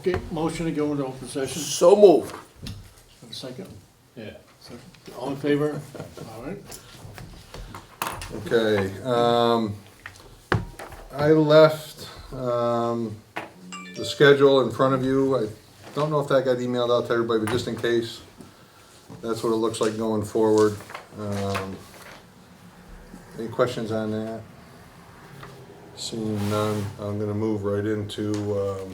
Okay, motion to go into open session. So moved. And a second? Yeah. Second. All in favor? All right. Okay, I left the schedule in front of you. I don't know if that got emailed out to everybody, but just in case, that's what it looks like going forward. Any questions on that? Seeing none, I'm gonna move right into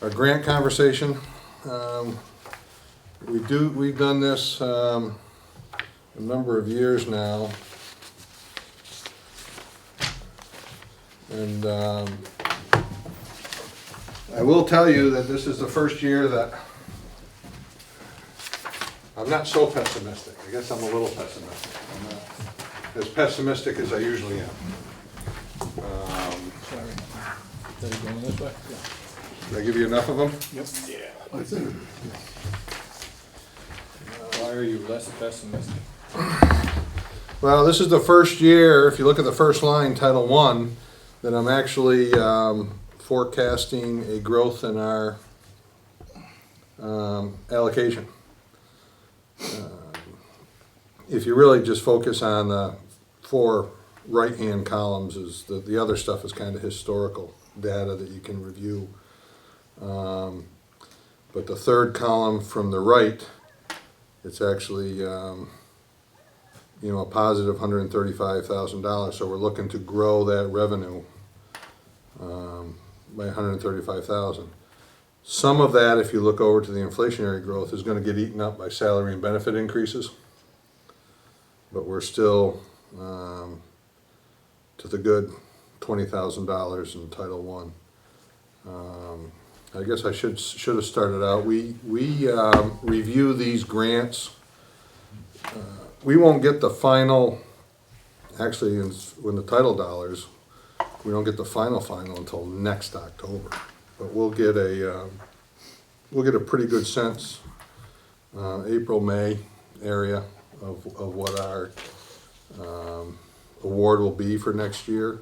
our grant conversation. We've done this a number of years now. And I will tell you that this is the first year that I'm not so pessimistic. I guess I'm a little pessimistic. I'm not as pessimistic as I usually am. Sorry. Are you going this way? Did I give you enough of them? Yep. Yeah. I think. Why are you less pessimistic? Well, this is the first year, if you look at the first line, Title I, that I'm actually forecasting a growth in our allocation. If you really just focus on the four right-hand columns, is the other stuff is kind of historical data that you can review. But the third column from the right, it's actually a positive $135,000. So we're looking to grow that revenue by $135,000. Some of that, if you look over to the inflationary growth, is going to get eaten up by salary and benefit increases. But we're still to the good $20,000 in Title I. I guess I should have started out. We review these grants. We won't get the final. Actually, when the title dollars, we don't get the final until next October. But we'll get a pretty good sense, April, May area of what our award will be for next year.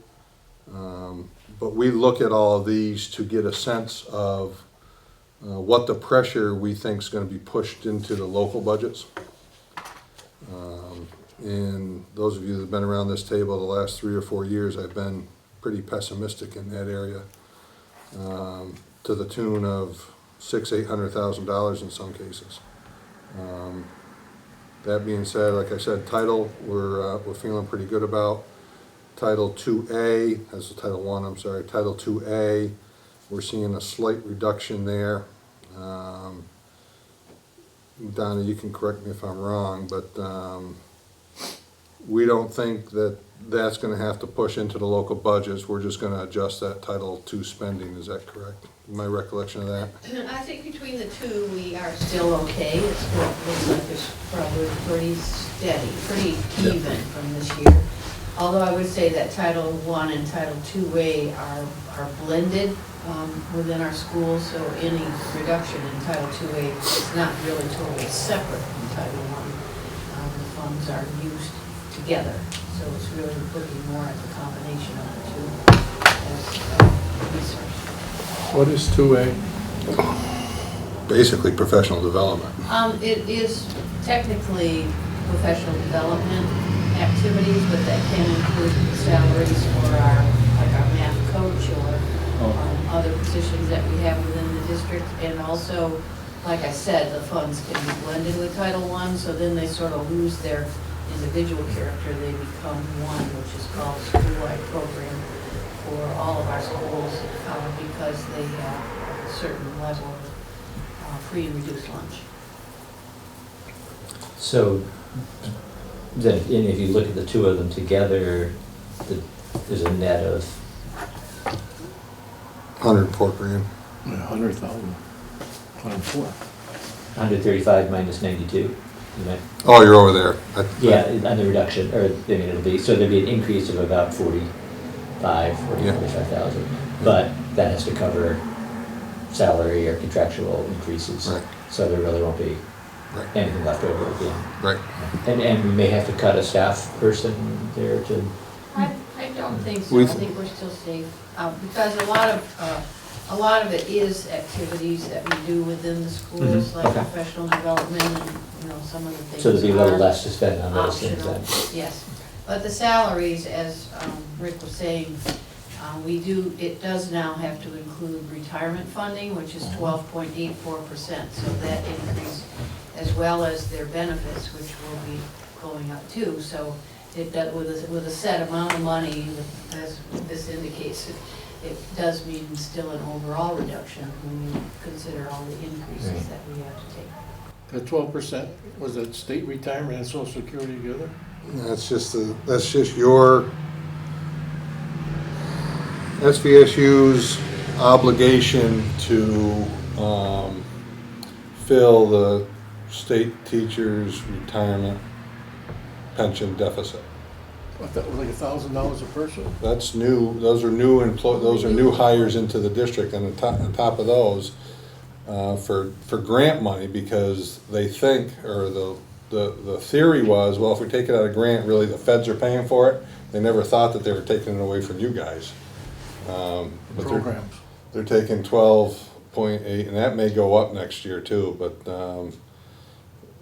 But we look at all of these to get a sense of what the pressure we think is going to be pushed into the local budgets. And those of you that have been around this table the last 3 or 4 years, I've been pretty pessimistic in that area, to the tune of $600,000-800,000 in some cases. That being said, like I said, title we're feeling pretty good about. Title 2A, that's the Title I, I'm sorry, Title 2A, we're seeing a slight reduction there. Donna, you can correct me if I'm wrong, but we don't think that that's going to have to push into the local budgets. We're just going to adjust that Title II spending. Is that correct? My recollection of that? I think between the two, we are still okay. It looks like it's probably pretty steady, pretty even from this year. Although I would say that Title I and Title IIA are blended within our schools, so any reduction in Title IIA is not really totally separate from Title I. The funds are used together, so it's really looking more at the combination of the two as research. What is 2A? Basically professional development. It is technically professional development activities, but that can include salaries for our math coach or other positions that we have within the district. And also, like I said, the funds can be blended with Title I, so then they sort of lose their individual character. They become one, which is called a school-wide program for all of our schools because they have a certain level of free and reduced lunch. So then, and if you look at the two of them together, there's a net of 104 grand. 100,000. 104. 135 minus 92. You know? Oh, you're over there. Yeah, on the reduction, or I mean, it'll be, so there'll be an increase of about 45,000. But that has to cover salary or contractual increases. Right. So there really won't be Right. anything left over at the end. Right. And we may have to cut a staff person there to. I don't think so. I think we're still safe, because a A lot of it is activities that we do within the schools, Mhm, like okay. professional development and, some of the things. So there'd be a little are less to spend on those things optional. then? Yes, but the salaries, as Rick was saying, it does now have to include retirement funding, which is 12.84%. So that increase, as well as their benefits, which will be going up too. So it does, with a set amount of money, as this indicates, it does mean still an overall reduction when you consider all the increases Right. that we have to take. The 12%, was it state retirement and social security together? That's just your SVSU's obligation to fill the state teachers' retirement pension deficit. I thought it was like $1,000 a person. That's new, those are new hires into the district, and on top of those, for grant money, because they think, or the theory was, well, if we take it out of grant, really the feds are paying for it. They never thought that they were taking it away from you guys. But Programs. they're taking 12.8, and that may go up next year too, but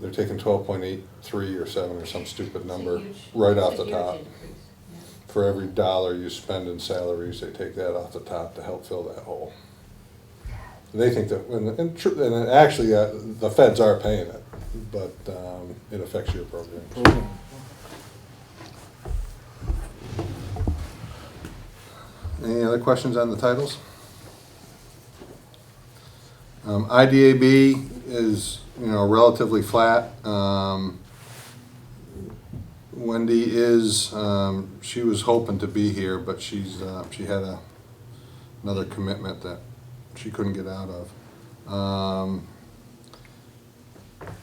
they're taking 12.83 or 7 or some stupid number right off the top. For every dollar you spend in salaries, they take that off the top to help fill that hole. They think that, and actually, the feds are paying it, but it affects your program. Program. Any other questions on the titles? IDAB is, relatively flat. Wendy is, she was hoping to be here, but she had another commitment that she couldn't get out of.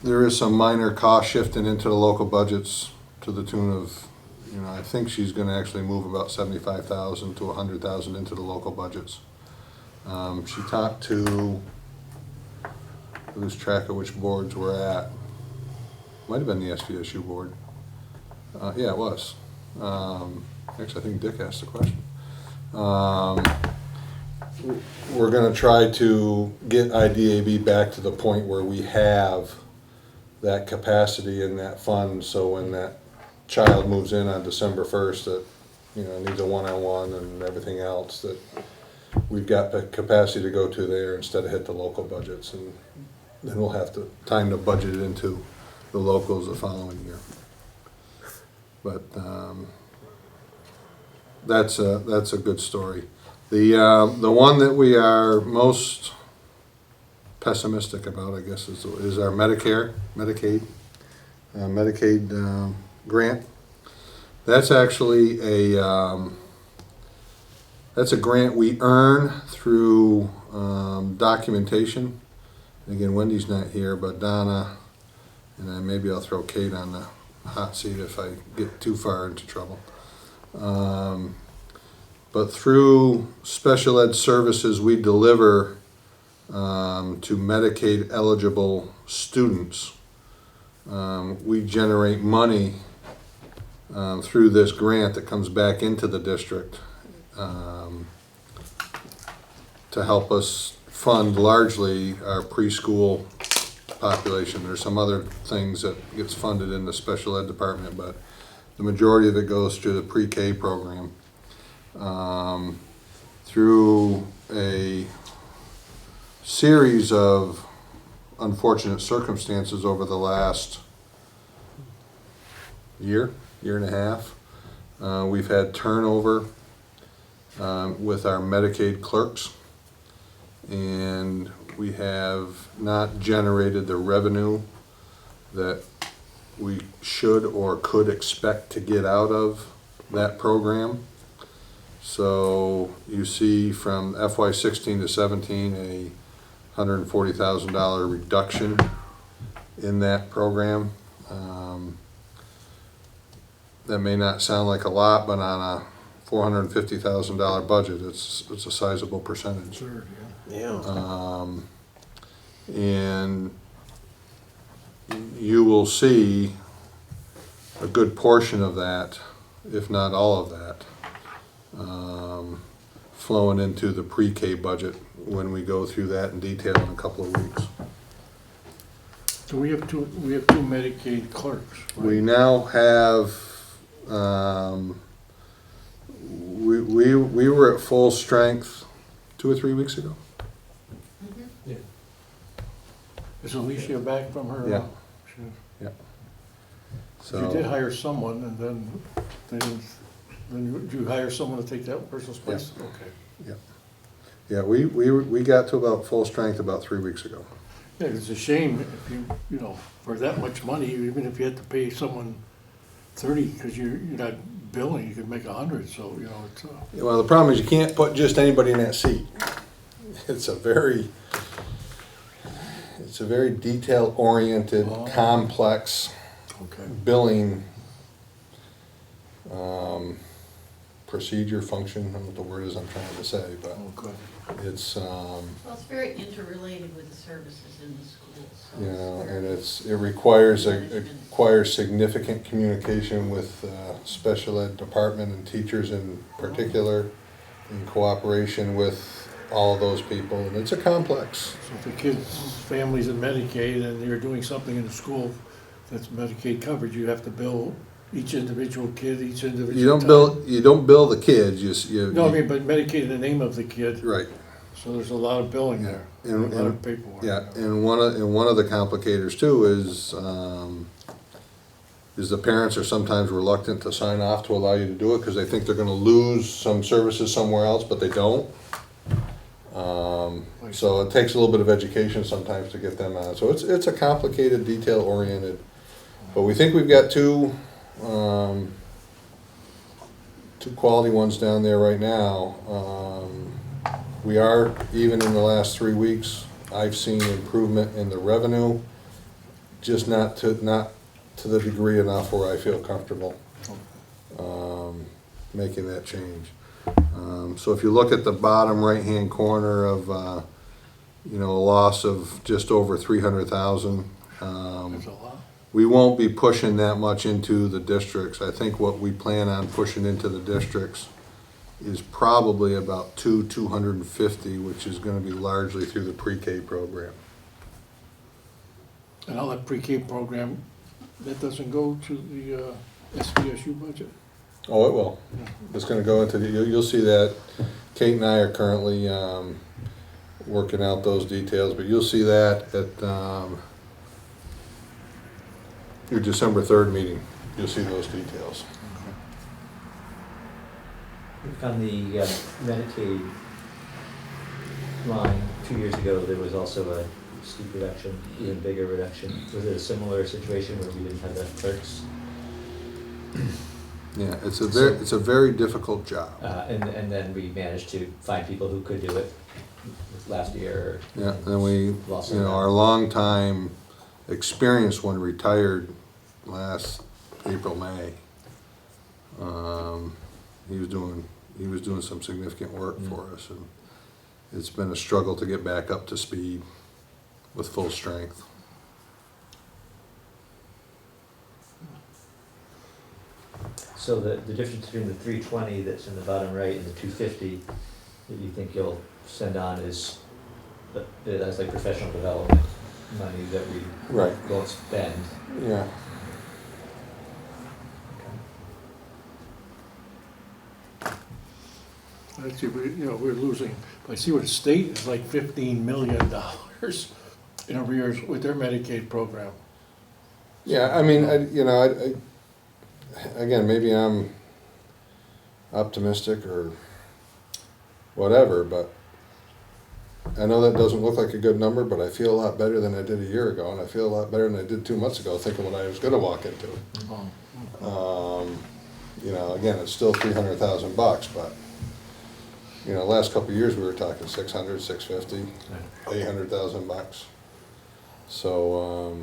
There is some minor cost shifting into the local budgets to the tune of, I think she's gonna actually move about 75,000 to 100,000 into the local budgets. She talked to, I lose track of which boards we're at. Might have been the SVSU board. Yeah, it was. Actually, I think Dick asked the question. We're gonna try to get IDAB back to the point where we have that capacity in that fund, so when that child moves in on December 1st that, needs a one-on-one and everything else, that we've got the capacity to go to there instead of hit the local budgets, and then we'll have to time to budget it into the locals the following year. But that's a good story. The one that we are most pessimistic about, I guess, is our Medicaid grant. That's actually that's a grant we earn through documentation. Again, Wendy's not here, but Donna, and then maybe I'll throw Kate on the hot seat if I get too far into trouble. But through special ed services we deliver to Medicaid eligible students, we generate money through this grant that comes back into the district to help us fund largely our preschool population. There's some other things that gets funded in the special ed department, but the majority of it goes to the pre-K program. Through a series of unfortunate circumstances over the last year and a half, we've had turnover with our Medicaid clerks, and we have not generated the revenue that we should or could expect to get out of that program. So you see from FY16 to 17 a $140,000 reduction in that program. That may not sound like a lot, but on a $450,000 budget, it's a sizable percentage. Sure, yeah. And you will see a good portion of that, if not all of that, flowing into the pre-K budget when we go through that in detail in a couple of weeks. So we have two Medicaid clerks, right? We now have, we were at full strength 2 or 3 weeks ago. Mhm. Is Alicia back from her? Yeah. She So did hire someone, and then did you hire someone to take that person's place? Okay. yeah, we got to about full strength about 3 weeks ago. Yeah, it's a shame if you know, for that much money, even if you had to pay someone 30, because you're not billing, you could make 100, so, you know, it's, Well, the problem is you can't put just anybody in that seat. It's a very detail-oriented, Oh. complex okay. billing procedure, function, I don't know what the word is I'm trying to say, but Okay. it's, Well, it's very interrelated with the services in the schools. So you know, it's and it requires Management. requires significant communication with special ed department and teachers in particular, in cooperation with all of those people, and it's a complex. So if the kid's family's in Medicaid and you're doing something in the school that's Medicaid coverage, you have to bill each individual kid, each individual You don't bill the kids, you. No, I mean, but Medicaid in the name of the kid, Right, so there's a lot of billing there, a And- lot of and- paperwork. yeah, and one of the complicators too is the parents are sometimes reluctant to sign off to allow you to do it, because they think they're gonna lose some services somewhere else, but they don't. So it takes a little bit of education sometimes to get them on, so it's a complicated, detail-oriented, but we think we've got two quality ones down there right now. We are, even in the last 3 weeks, I've seen improvement in the revenue, just not to the degree enough where I feel comfortable making that change. So if you look at the bottom right-hand corner of, a loss of just over 300,000, That's a lot. we won't be pushing that much into the districts. I think what we plan on pushing into the districts is probably about 250, which is gonna be largely through the pre-K program. And all that pre-K program, that doesn't go to the SVSU budget? Oh, it will. It's gonna go into you'll see that. Kate and I are currently, working out those details, but you'll see that at, your December 3rd meeting. You'll see those details. On the Medicaid line, 2 years ago, there was also a steep reduction, even bigger reduction. Was it a similar situation where we didn't have the clerks? Yeah, it's a very difficult job. And then we managed to find people who could do it last year. Yeah, and we, Lost you know, some our longtime experienced one retired last April, May. He was doing some significant work for us, and it's been a struggle to get back up to speed with full strength. So the difference between the 320 that's in the bottom right and the 250 that you think you'll send on is, that's like professional development money that we Right. won't spend. Yeah. Actually, we're losing, I see what the state is like $15 million in arrears with their Medicaid program. Yeah, I mean, again, maybe I'm optimistic or whatever, but I know that doesn't look like a good number, but I feel a lot better than I did a year ago, and I feel a lot better than I did 2 months ago, thinking what I was gonna walk into. Again, it's still $300,000, but, last couple of years, we were talking 600, 650, 800,000 bucks. So,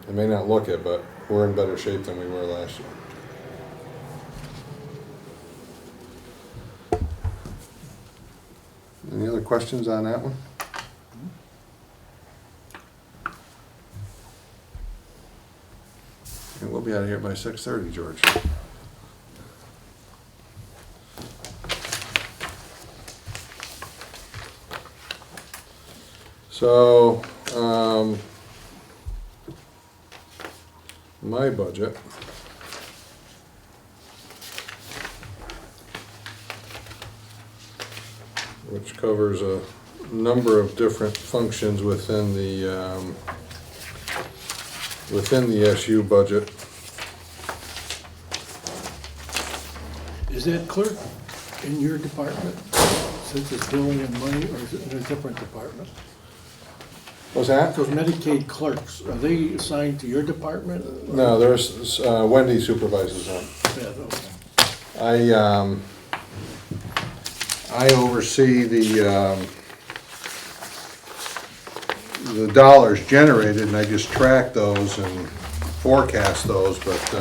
it may not look it, but we're in better shape than we were last year. Any other questions on that one? And we'll be out of here by 6:30, George. So, my budget. Which covers a number of different functions within the SU budget. Is that clerk in your department, since it's billing and money, or is it in a different department? What's that? Those Medicaid clerks, are they assigned to your department? No, there's, Wendy supervises them. Yeah, okay. I oversee the dollars generated, and I just track those and forecast those, but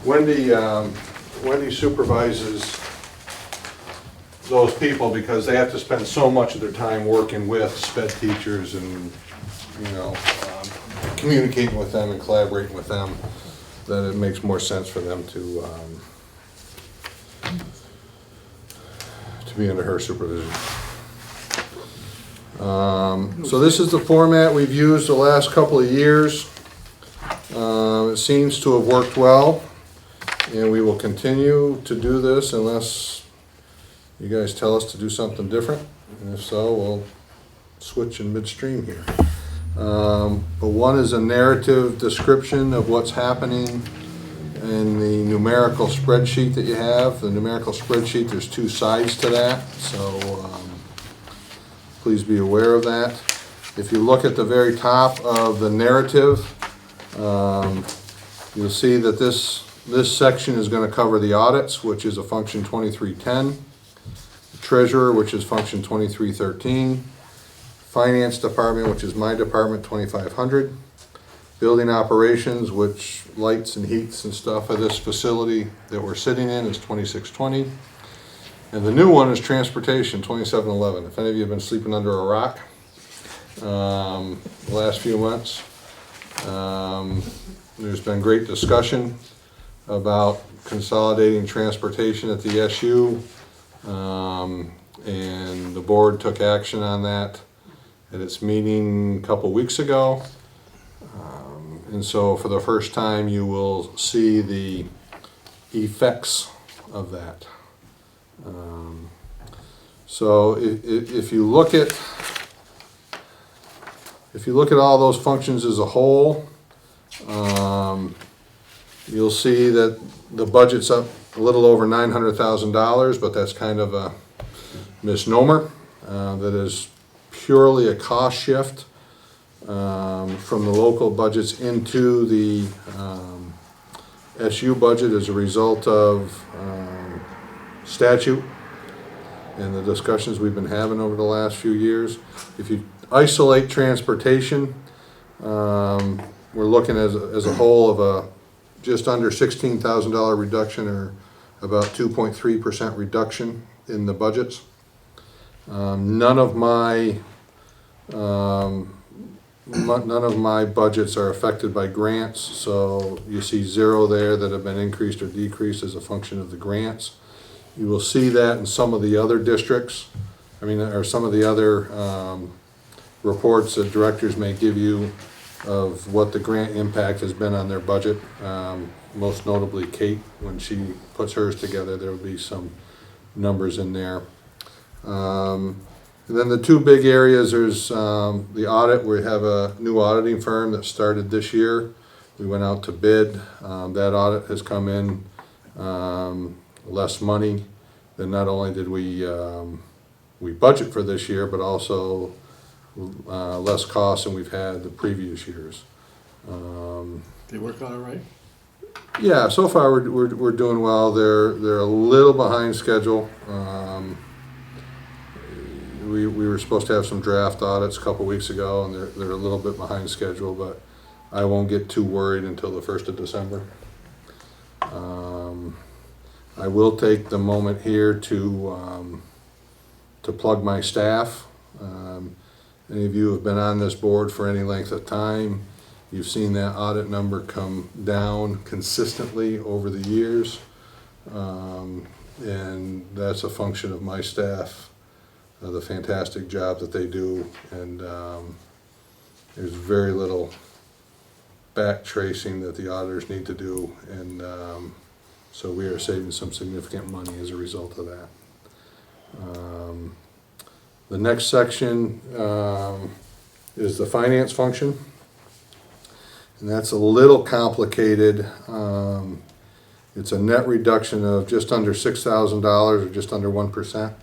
Wendy supervises those people because they have to spend so much of their time working with sped teachers and, you know, communicating with them and collaborating with them, that it makes more sense for them to be under her supervision. So this is the format we've used the last couple of years. It seems to have worked well, and we will continue to do this unless you guys tell us to do something different, and if so, we'll switch in midstream here. But one is a narrative description of what's happening in the numerical spreadsheet that you have. The numerical spreadsheet, there's two sides to that, so please be aware of that. If you look at the very top of the narrative, you'll see that this section is going to cover the audits, which is a function 2310, treasurer, which is function 2313, finance department, which is my department, 2500, building operations, which lights and heats and stuff of this facility that we're sitting in, is 2620. And the new one is transportation, 2711. If any of you have been sleeping under a rock the last few months, there's been great discussion about consolidating transportation at the SU, and the board took action on that at its meeting a couple weeks ago. And so for the first time, you will see the effects of that. So if you look at all those functions as a whole, you'll see that the budget's up a little over $900,000, but that's kind of a misnomer. That is purely a cost shift from the local budgets into the SU budget as a result of statute and the discussions we've been having over the last few years. If you isolate transportation, we're looking as a whole of a just under $16,000 reduction, or about 2.3% reduction in the budgets. None of my budgets are affected by grants, so you see zero there that have been increased or decreased as a function of the grants. You will see that in some of the other districts, or some of the other reports that directors may give you of what the grant impact has been on their budget. Most notably Kate, when she puts hers together, there will be some numbers in there. And then the two big areas, there's the audit. We have a new auditing firm that started this year. We went out to bid. That audit has come in less money than not only did we budget for this year, but also less costs than we've had the previous years. They work out all right? Yeah, so far we're doing well. They're a little behind schedule. We were supposed to have some draft audits a couple weeks ago, and they're a little bit behind schedule, but I won't get too worried until the 1st of December. I will take the moment here to plug my staff. Any of you who have been on this board for any length of time, you've seen that audit number come down consistently over the years, and that's a function of my staff the fantastic job that they do, and there's very little back tracing that the auditors need to do, and so we are saving some significant money as a result of that. The next section is the finance function, and that's a little complicated. It's a net reduction of just under $6,000, or just under 1%.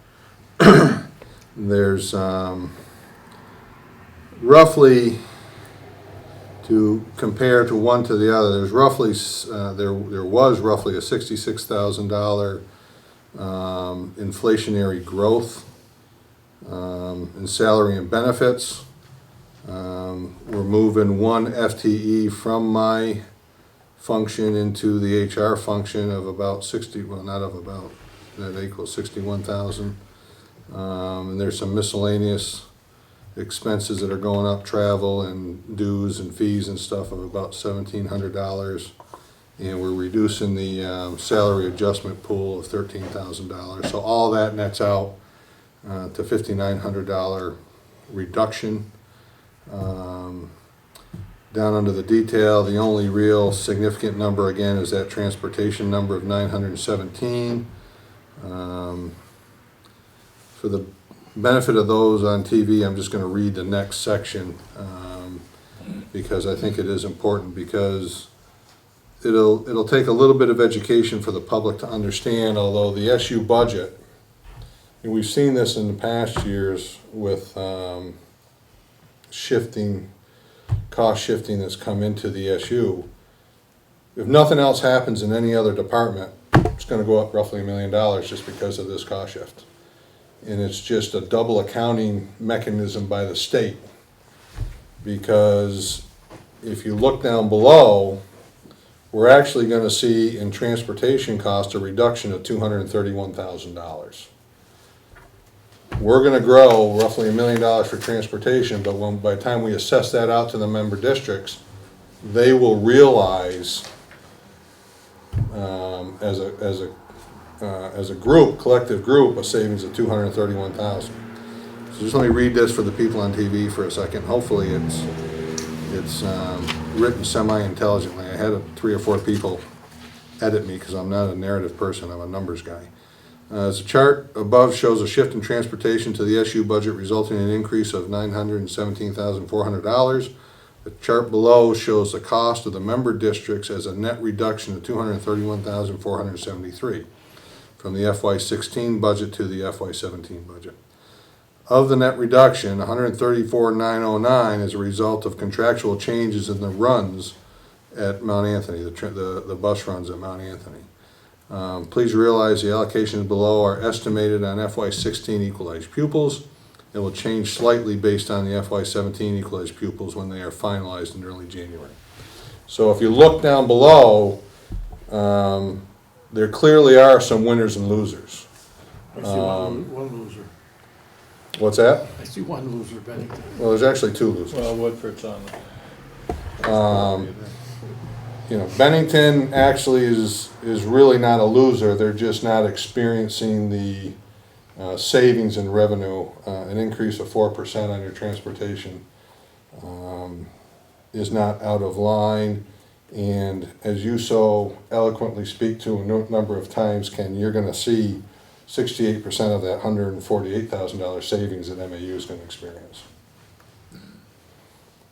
There's roughly, to compare to one to the other, there's roughly there was roughly a $66,000 inflationary growth in salary and benefits. We're moving one FTE from my function into the HR function of about 60, well, not of about, that equals 61,000. And there's some miscellaneous expenses that are going up, travel and dues and fees and stuff, of about $1,700. And we're reducing the salary adjustment pool of $13,000. So all that nets out to $5,900 reduction. Down under the detail, the only real significant number again is that transportation number of 917. For the benefit of those on TV, I'm just going to read the next section because I think it is important, because it'll take a little bit of education for the public to understand. Although the SU budget, and we've seen this in the past years with cost shifting that's come into the SU. If nothing else happens in any other department, it's going to go up roughly $1 million just because of this cost shift. And it's just a double accounting mechanism by the state. Because if you look down below, we're actually going to see in transportation cost a reduction of $231,000. We're going to grow roughly $1 million for transportation, but by the time we assess that out to the member districts, they will realize as a group, collective group, a savings of $231,000. So just let me read this for the people on TV for a second. Hopefully it's written semi-intelligently. I had 3 or 4 people edit me because I'm not a narrative person, I'm a numbers guy. As the chart above shows a shift in transportation to the SU budget resulting in an increase of $917,400. The chart below shows the cost of the member districts as a net reduction of $231,473 from the FY16 budget to the FY17 budget. Of the net reduction, $134,909 is a result of contractual changes in the runs at Mount Anthony, the bus runs at Mount Anthony. Please realize the allocations below are estimated on FY16 equalized pupils. It will change slightly based on the FY17 equalized pupils when they are finalized in early January. So if you look down below, there clearly are some winners and losers. I see one loser. What's that? I see one loser, Bennington. Well, there's actually 2 losers. Well, Woodford's on there. You know, Bennington actually is really not a loser. They're just not experiencing the savings in revenue. An increase of 4% on your transportation is not out of line. And as you so eloquently speak to a number of times, Ken, you're going to see 68% of that $148,000 savings that MAU is going to experience.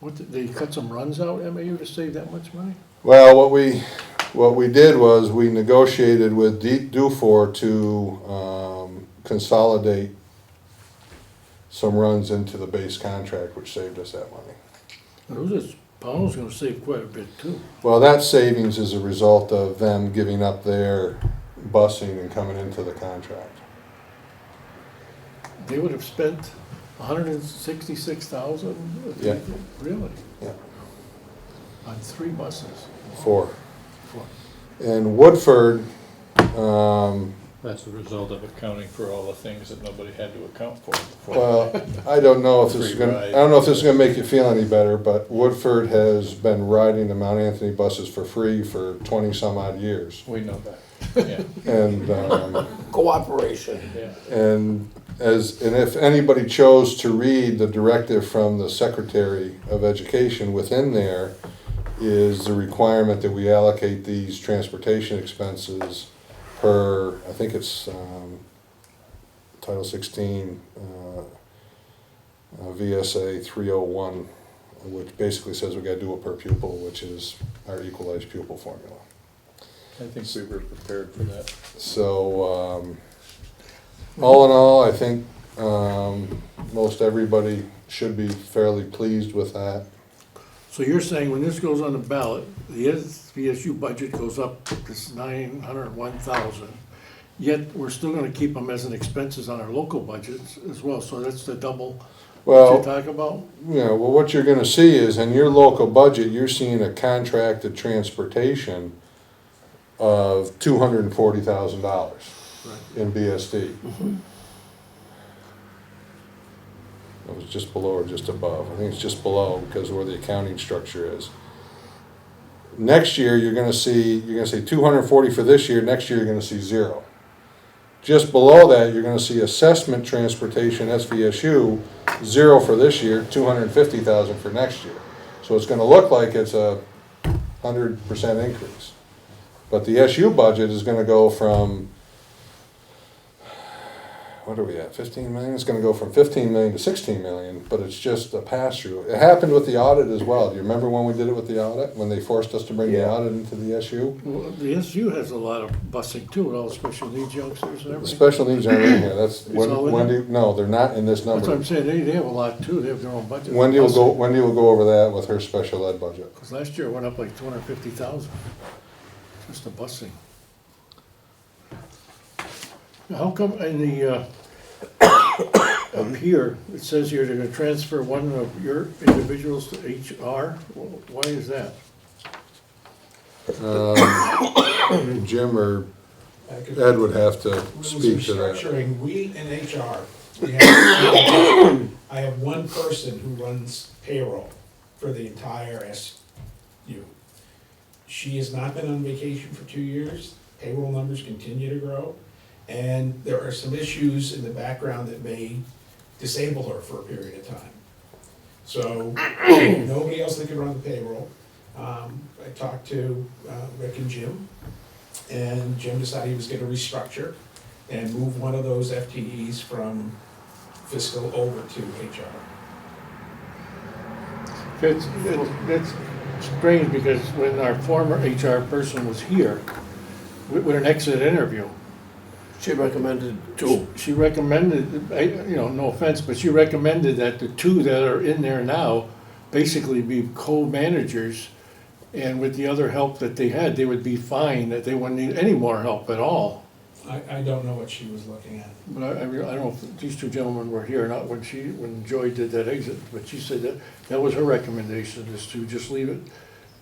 What, did they cut some runs out, MAU, to save that much money? Well, what we did was we negotiated with Dufour to consolidate some runs into the base contract, which saved us that money. Pownell's gonna save quite a bit too. Well, that savings is a result of them giving up their busing and coming into the contract. They would have spent $166,000. Yeah. Really? Yeah. On 3 buses. 4. 4. And Woodford, That's a result of accounting for all the things that nobody had to account for before. well, I don't know if this is gonna, I don't know if this is gonna make you feel any better, but Woodford has been riding the Mount Anthony buses for free for 20 some odd years. We know that, yeah, And, Cooperation. yeah. and and if anybody chose to read the directive from the Secretary of Education, within there is the requirement that we allocate these transportation expenses per, I think it's Title 16, VSA 301, which basically says we gotta do it per pupil, which is our equalized pupil formula. I think we were prepared for that. So, all in all, I think most everybody should be fairly pleased with that. So you're saying when this goes on the ballot, the SVSU budget goes up to this 901,000, yet we're still gonna keep them as an expenses on our local budgets as well, so that's the double what Well, you talk about? well, what you're gonna see is in your local budget, you're seeing a contracted transportation of $240,000 in BSD. It was just below or just above. I think it's just below because of where the accounting structure is. Next year, you're gonna see 240 for this year. Next year, you're gonna see 0. Just below that, you're gonna see assessment transportation, SVSU, 0 for this year, 250,000 for next year. So it's gonna look like it's a 100% increase. But the SU budget is gonna go from, what are we at, 15 million? It's gonna go from 15 million to 16 million, but it's just a pass-through. It happened with the audit as well. Do you remember when we did it with the audit? When they forced us to bring the Yeah. audit into the SU? Well, the SU has a lot of busing too, with all the special needs youngsters and The everything. special needs aren't in here. That's, all in Wendy, no, they're not in this That's what number. I'm saying, they have a lot too, they have their own budget. Wendy will go over that with her special ed budget. Because last year it went up like 250,000, just the busing. How come in the, up here, it says here they're gonna transfer one of your individuals to HR? Why is that? Jim or I could- Ed would have to When it was speak to that. restructuring, we in HR, I have one person who runs payroll for the entire SU. She has not been on vacation for 2 years, payroll numbers continue to grow, and there are some issues in the background that may disable her for a period of time. So, nobody else that could run the payroll. I talked to Rick and Jim, and Jim decided he was gonna restructure and move one of those FTEs from fiscal over to HR. That's strange, because when our former HR person was here, with an exit interview, She recommended two. she recommended, no offense, but she recommended that the two that are in there now basically be co-managers, and with the other help that they had, they would be fine, that they wouldn't need any more help at all. I don't know what she was looking at. But I don't know if these two gentlemen were here or not when Joy did that exit, but she said that was her recommendation, is to just leave it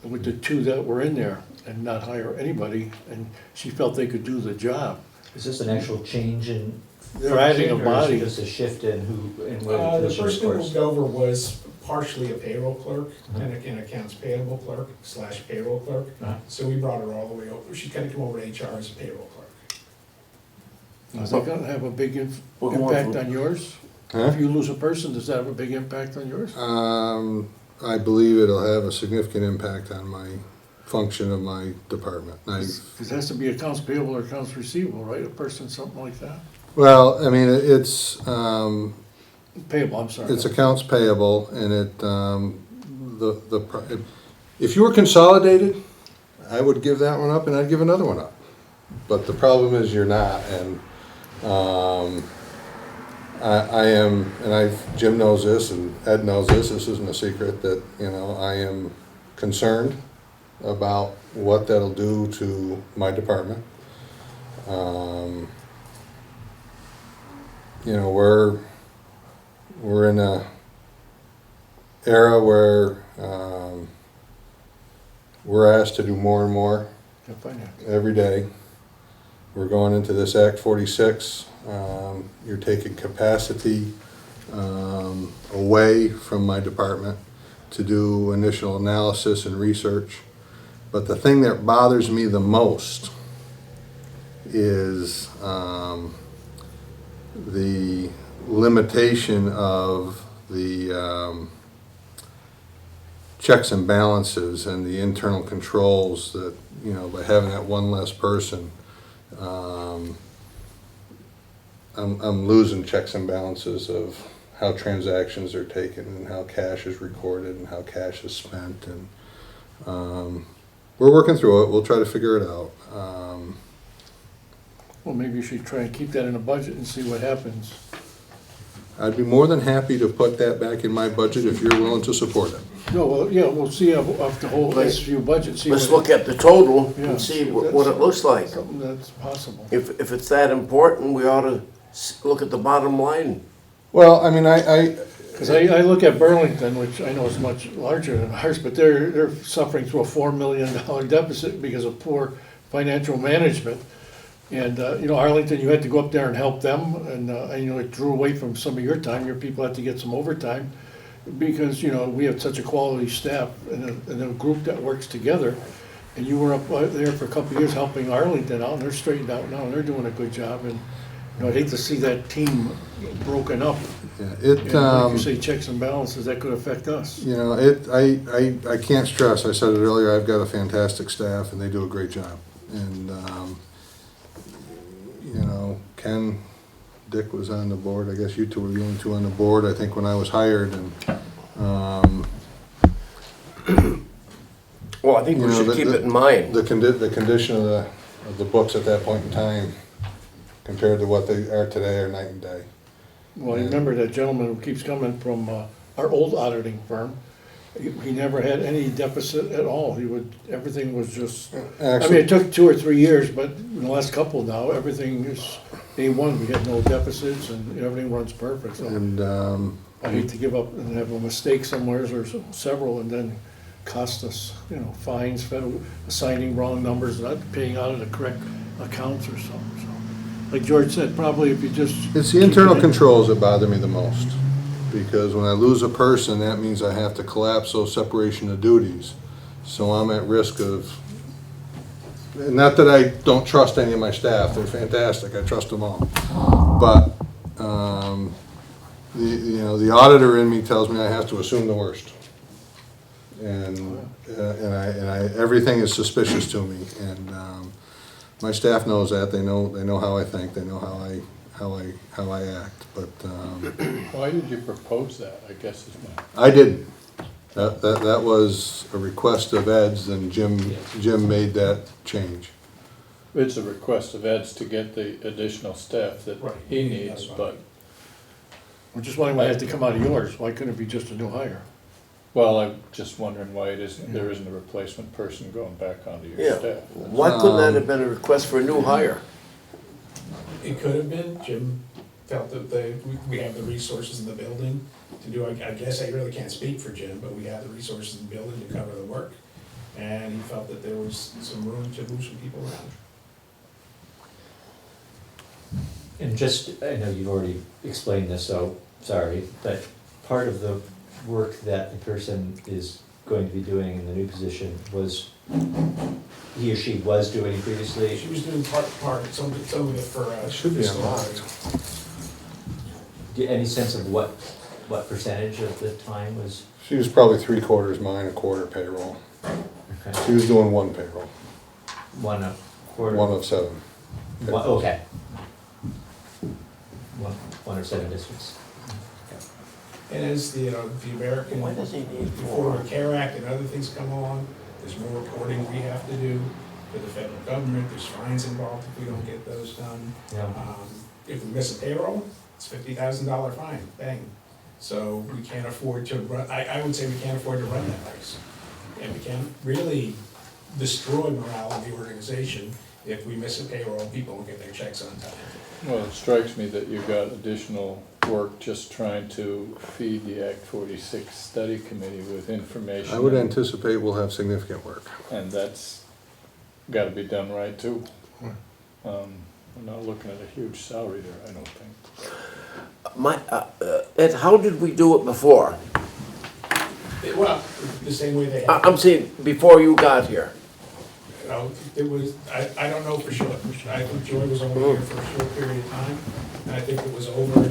with the two that were in there and not hire anybody, and she felt they could do the job. Is this an actual change in They're adding a function, or is body. it just a shift in who, in what The position person who reports? moved over was partially a payroll clerk and an accounts payable clerk / payroll clerk. Uh-huh. So we brought her all the way over. She's gonna come over to HR as a payroll clerk. Is that gonna have a big Well, who wants impact to- on yours? Huh? If you lose a person, does that have a big impact on yours? I believe it'll have a significant impact on my function of my department. It has to be accounts payable or accounts receivable, right? A person, something like that? Well, I mean, it's, Payable, I'm sorry. it's accounts payable, and if you were consolidated, I would give that one up and I'd give another one up. But the problem is you're not, and I am, and Jim knows this and Ed knows this isn't a secret, that, I am concerned about what that'll do to my department. We're in a era where we're asked to do more and more Yeah, finance. every day. We're going into this Act 46. You're taking capacity away from my department to do initial analysis and research. But the thing that bothers me the most is the limitation of the checks and balances and the internal controls that, you know, by having that one less person, I'm losing checks and balances of how transactions are taken and how cash is recorded and how cash is spent, and we're working through it. We'll try to figure it out. Well, maybe you should try and keep that in a budget and see what happens. I'd be more than happy to put that back in my budget if you're willing to support it. No, well, yeah, we'll see of the whole SVU budget, see Let's what, look at the total Yeah, and see if what that's it looks like. something that's possible. If it's that important, we ought to look at the bottom line. Well, I mean, I Because I look at Burlington, which I know is much larger than ours, but they're suffering through a $4 million deficit because of poor financial management. And, you know, Arlington, you had to go up there and help them, and, you know, it drew away from some of your time. Your people had to get some overtime because, you know, we have such a quality staff and a group that works together. And you were up there for a couple of years helping Arlington out, and they're straightened out now, and they're doing a good job. And, you know, I'd hate to see that team broken up. yeah, And like you say, checks and balances, that could affect us. you know, I can't stress, I said it earlier, I've got a fantastic staff and they do a great job. And, you know, Ken, Dick was on the board, I guess you two were the only two on the board, I think, when I was hired, and, Well, I think You we know, should the- keep it in mind. the condition of the books at that point in time compared to what they are today are night and day. Well, I remember that gentleman who keeps coming from our old auditing firm. He never had any deficit at all. Everything was just, I mean, Actually, it took 2 or 3 years, but in the last couple now, everything is A1. We had no deficits and everything runs perfect. So and, I hate to give up and have a mistake somewhere or several and then cost us, you know, fines, federal, assigning wrong numbers, not paying out of the correct accounts or something, so. Like George said, probably if you just. it's the internal controls that bother me the most. Because when I lose a person, that means I have to collapse those separation of duties. So I'm at risk of, not that I don't trust any of my staff, they're fantastic, I trust them all. But, you know, the auditor in me tells me I have to assume the worst. And everything is suspicious to me, and, my staff knows that, they know how I think, they know how I act, but, Why did you propose that, I guess is my, I didn't. That was a request of Ed's, and Jim made that change. it's a request of Ed's to get the additional staff that Right. he needs, but, I'm just wondering why it has to come out of yours. Why couldn't it be just a new hire? well, I'm just wondering why there isn't a replacement person going back onto your Yeah. staff. Why couldn't that have been a request for a new hire? It could have been, Jim felt that we have the resources in the building to do, I guess I really can't speak for Jim, but we have the resources in the building to cover the work. And he felt that there was some room to move some people around. And just, I know you've already explained this, so sorry, but part of the work that the person is going to be doing in the new position was, he or she was doing previously? She was doing part, some of it for, Should be fiscal unlocked. Do you- Any sense of what percentage of the time was? She was probably 3/4 mine, a quarter payroll. Okay. She was doing one payroll, 1/4? one of 7. Okay. One or 7 districts. And as the, the American Why does he need Affordable 4? Care Act and other things come along, there's more reporting we have to do for the federal government, there's fines involved if we don't get those done. Yeah. If we miss a payroll, it's $50,000 fine, bang. So we can't afford to run, I would say we can't afford to run that race. And we can't really destroy morale of the organization if we miss a payroll, people don't get their checks on time. Well, it strikes me that you've got additional work just trying to feed the Act 46 Study Committee with information. I would anticipate we'll have significant work. And that's gotta be done right too. We're not looking at a huge salary there, I don't think. Ed, how did we do it before? Well, the same way they have. I'm saying, before you got here. You know, it was, I don't know for sure. I think Joy was only here for a short period of time, and I think it was over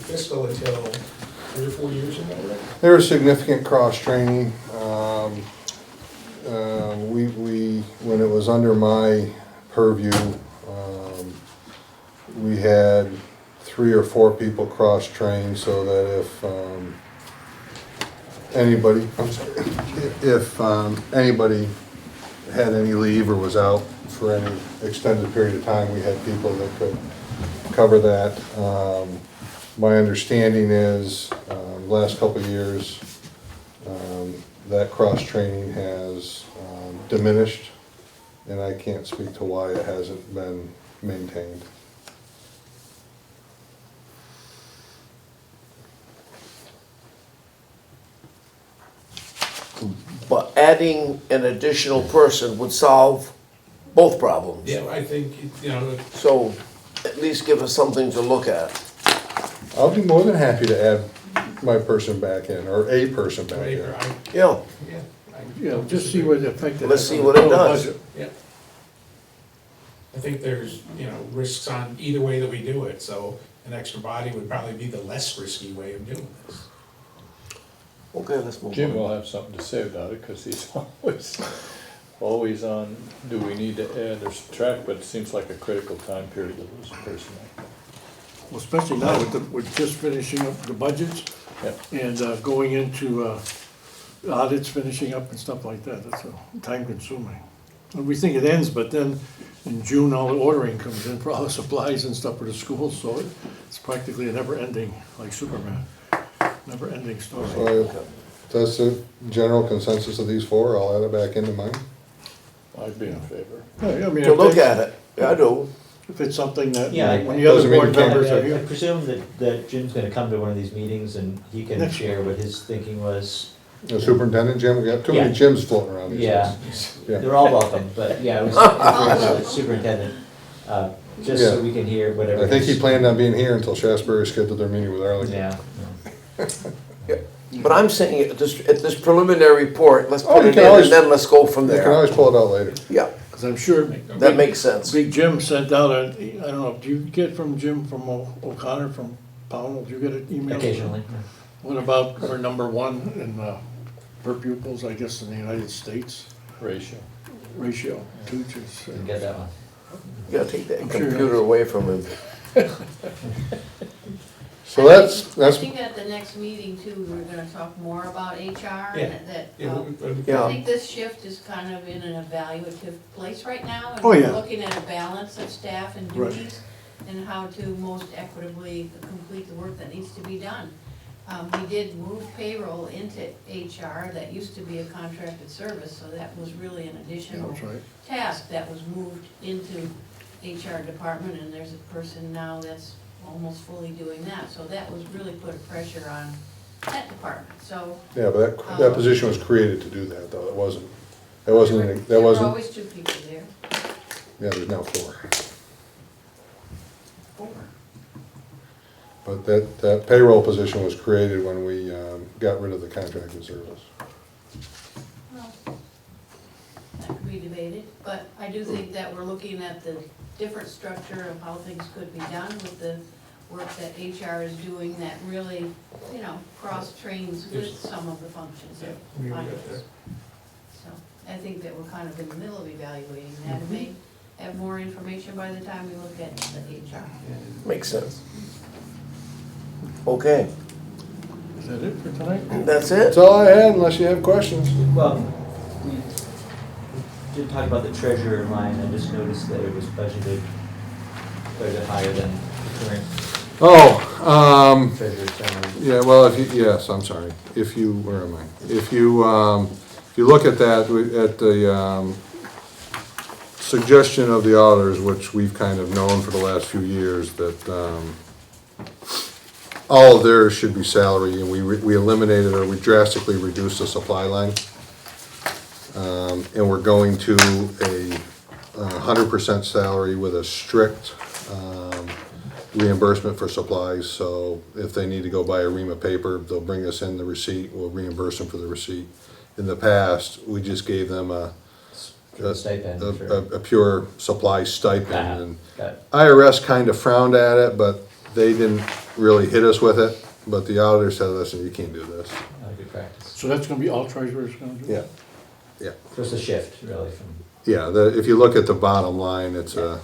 fiscal until 3 or 4 years ago, right? There was significant cross-training. When it was under my purview, we had 3 or 4 people cross-trained so that if anybody had any leave or was out for any extended period of time, we had people that could cover that. My understanding is, last couple of years, that cross-training has diminished, and I can't speak to why it hasn't been maintained. But adding an additional person would solve both problems. Yeah, I think, you know, So at least give us something to look at. I'll be more than happy to add my person back in, or a person back in. Yeah, Yeah, just see what effect it has. Let's see on what the it total does. budget. yeah. I think there's, you know, risks on either way that we do it, so an extra body would probably be the less risky way of doing this. okay, let's move Jim on. will have something to say about it, cause he's always on, do we need to add or subtract, but it seems like a critical time period to lose a person like that. Well, especially now with just finishing up the budgets Yeah. and going into audits, finishing up and stuff like that. That's time consuming. And we think it ends, but then in June, all the ordering comes in for all the supplies and stuff for the schools, so it's practically a never ending, like Superman, never ending story. So if that's the general consensus of these 4, I'll add it back into mine. I'd be in favor. Yeah, I mean, To if look it's- at it, yeah, I do. If it's something that, Yeah, when the other doesn't mean board you can't- members are I here. presume that Jim's gonna come to one of these meetings and he can Next share what his thinking was. The superintendent, Jim, we got too many Yeah. Jims floating around these Yeah, days. Yeah. they're all welcome, but yeah, it was the superintendent, just so Yeah. we can hear whatever. I think he his- planned on being here until Shasberry scheduled their meeting with Arlington. Yeah. But I'm saying at this preliminary report, let's Oh, put you it can in always- and then let's go from They can there. always pull it out later. Yeah, Cause I'm sure. that makes sense. Big Jim sent out I don't know, do you get from Jim, from O'Connor, from Pownell, do you get an email? Occasionally. What about our number 1 in, per pupils, I guess, in the United States Ratio. teachers? Didn't get that one. You gotta take that I'm sure. computer away from him. So that's, I think at the next meeting too, we're gonna talk more about HR Yeah. and that, Yeah, Yeah. I think this shift is kind of in an evaluative place right now. And Oh, we're yeah. looking at a balance of staff and Right. duties and how to most equitably complete the work that needs to be done. We did move payroll into HR, that used to be a contracted service, so that was really an Yeah, additional that's right. task that was moved into HR department, and there's a person now that's almost fully doing that, so that was really put a pressure on that department, so. yeah, but that position was created to do that, though. It wasn't, that wasn't, There that were wasn't, always 2 people there. yeah, there's now 4. 4. But that payroll position was created when we got rid of the contracted service. Well, that could be debated, but I do think that we're looking at the different structure of how things could be done with the work that HR is doing that really, you know, cross-trains with some of the functions Yeah, of we got finance. there. So I think that we're kind of in the middle of evaluating that, and may have more information by the time we look at the HR. Makes sense. Okay, Is that it for tonight? that's That's it? all I had, unless you have questions. Well, we did talk about the treasurer line, I just noticed that it was budgeted quite a bit higher than the current Oh, treasurer's salary. yeah, well, yes, I'm sorry. If you, where am I? If you look at that, at the suggestion of the auditors, which we've kind of known for the last few years, that all of theirs should be salary, and we eliminated or we drastically reduced the supply line. And we're going to a 100% salary with a strict reimbursement for supplies. So if they need to go buy a ream of paper, they'll bring us in the receipt, we'll reimburse them for the receipt. In the past, we just gave them a Stipend, sure. pure supply stipend, and Got it. IRS kind of frowned at it, but They didn't really hit us with it, but the auditor said, listen, you can't do this. Not a good practice. So that's gonna be all treasurer's gonna do? Yeah, yeah. So it's a shift, really, from, Yeah, if you look at the bottom line, it's a,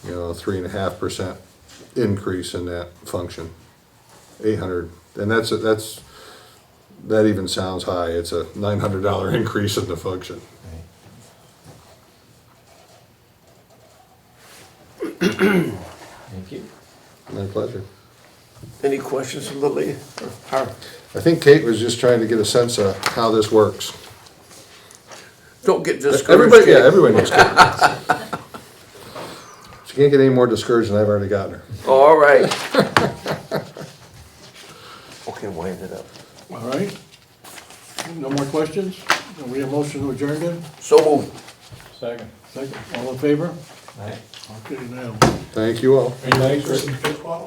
3.5% increase in that function. 800, and that even sounds high, it's a $900 increase in the function. thank you. My pleasure. Any questions from the lady? I think Kate was just trying to get a sense of how this works. Don't get discouraged. Everybody, yeah, Kate. everyone knows Kate. She can't get any more discouraged than I've already gotten her. All right. Okay, wind it up. All right. No more questions? We have motion to adjourn then? So moved. Second. Second, all in favor? All right. Okay, now. Thank you all. Are you ready for some football?